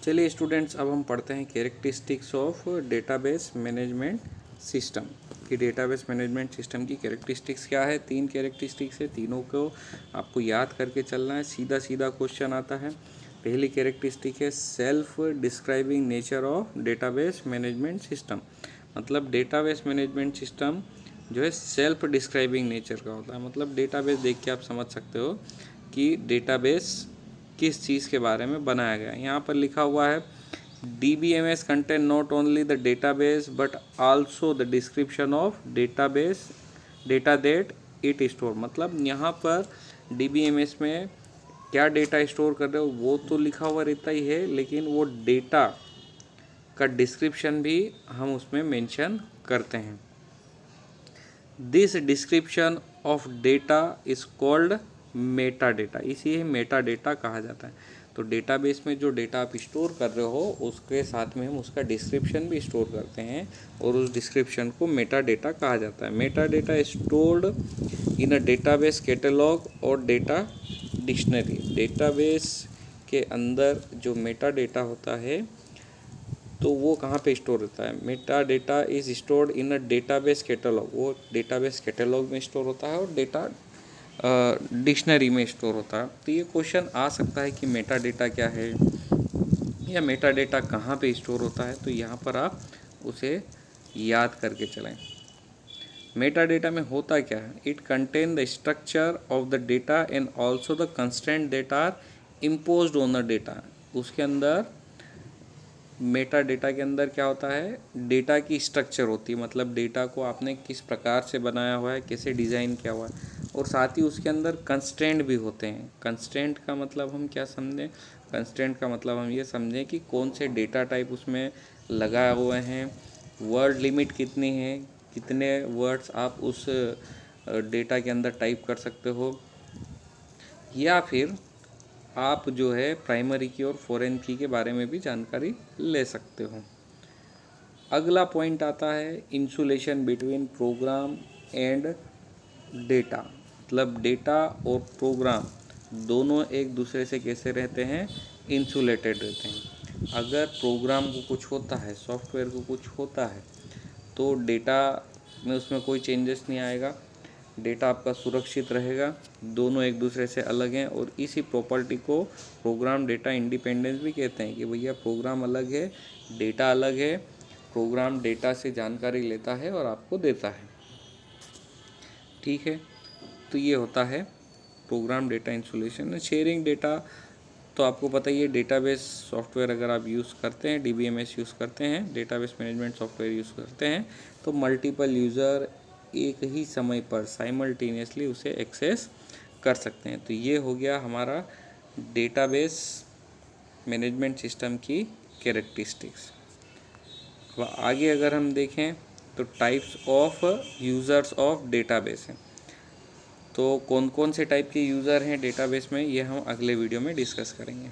चलिए स्टूडेंट्स, अब हम पढ़ते हैं characteristics of database management system कि डेटाबेस मैनेजमेंट सिस्टम की कैरेक्टरिस्टिक्स क्या है। 3 कैरेक्टरिस्टिक्स है, तीनों को आपको याद करके चलना है। सीधा सीधा क्वेश्चन आता है। पहली कैरेक्टरिस्टिक है self describing nature of database management system. मतलब डेटाबेस मैनेजमेंट सिस्टम जो है सेल्फ डिस्क्राइबिंग नेचर का होता है। मतलब डेटाबेस देख के आप समझ सकते हो कि डेटाबेस किस चीज़ के बारे में बनाया गया है। यहाँ पर लिखा हुआ है DBMS contain not only the database but also the description of database data that it store. मतलब यहाँ पर DBMS में क्या डेटा स्टोर कर रहे हो वो तो लिखा हुआ रहता ही है, लेकिन वो डेटा का डिस्क्रिप्शन भी हम उसमें मेंशन करते हैं। This description of data is called Meta data. इसी मेटा डेटा कहा जाता है। तो डेटाबेस में जो डेटा आप स्टोर कर रहे हो उसके साथ में हम उसका डिस्क्रिप्शन भी स्टोर करते हैं और उस डिस्क्रिप्शन को मेटा डेटा कहा जाता है। Meta data stored in a database catalogue और डेटा डिक्शनरी। डेटाबेस के अंदर जो मेटा डेटा होता है तो वो कहाँ पे स्टोर होता है। Meta data is stored in a database catalogue. वो डेटाबेस कैटलॉग में स्टोर होता है और डेटा डिक्शनरी में स्टोर होता है। तो ये क्वेश्चन आ सकता है कि मेटा डेटा क्या है या मेटा डेटा कहाँ पे स्टोर होता है। तो यहाँ पर आप उसे याद करके चलें। मेटा डेटा में होता क्या है, it contain the structure of the data and also the constraint that are imposed on the data. उसके अंदर मेटा डेटा के अंदर क्या होता है, डेटा की स्ट्रक्चर होती है। मतलब डेटा को आपने किस प्रकार से बनाया हुआ है, कैसे डिज़ाइन किया हुआ है, और साथ ही उसके अंदर कंस्ट्रेंट भी होते हैं। कंस्ट्रेंट का मतलब हम क्या समझें, कंस्ट्रेंट का मतलब हम ये समझें कि कौन से डेटा टाइप उसमें लगाए हुए हैं, वर्ड लिमिट कितनी है, कितने वर्ड्स आप उस डेटा के अंदर टाइप कर सकते हो, या फिर आप जो है प्राइमरी की और फॉरेन की के बारे में भी जानकारी ले सकते हो। अगला पॉइंट आता है insulation between program and data. मतलब डेटा और प्रोग्राम दोनों एक दूसरे से कैसे रहते हैं, इंसुलेटेड रहते हैं। अगर प्रोग्राम को कुछ होता है, सॉफ्टवेयर को कुछ होता है, तो डेटा में उसमें कोई चेंजेस नहीं आएगा, डेटा आपका सुरक्षित रहेगा। दोनों एक दूसरे से अलग हैं और इसी प्रॉपर्टी को प्रोग्राम डेटा इंडिपेंडेंस भी कहते हैं कि भैया प्रोग्राम अलग है, डेटा अलग है। प्रोग्राम डेटा से जानकारी लेता है और आपको देता है। ठीक है, तो ये होता है program data insulation. Sharing data तो आपको पता ही है, डेटाबेस सॉफ्टवेयर अगर आप यूज़ करते हैं, DBMS यूज़ करते हैं, डेटाबेस मैनेजमेंट सॉफ्टवेयर यूज़ करते हैं, तो मल्टीपल यूज़र एक ही समय पर साइमल्टेनियसली उसे एक्सेस कर सकते हैं। तो ये हो गया हमारा डेटाबेस मैनेजमेंट सिस्टम की कैरेक्टरिस्टिक्स। अब आगे अगर हम देखें तो types of users of database हैं। तो कौन कौन से टाइप के यूज़र हैं डेटाबेस में, ये हम अगले वीडियो में डिस्कस करेंगे।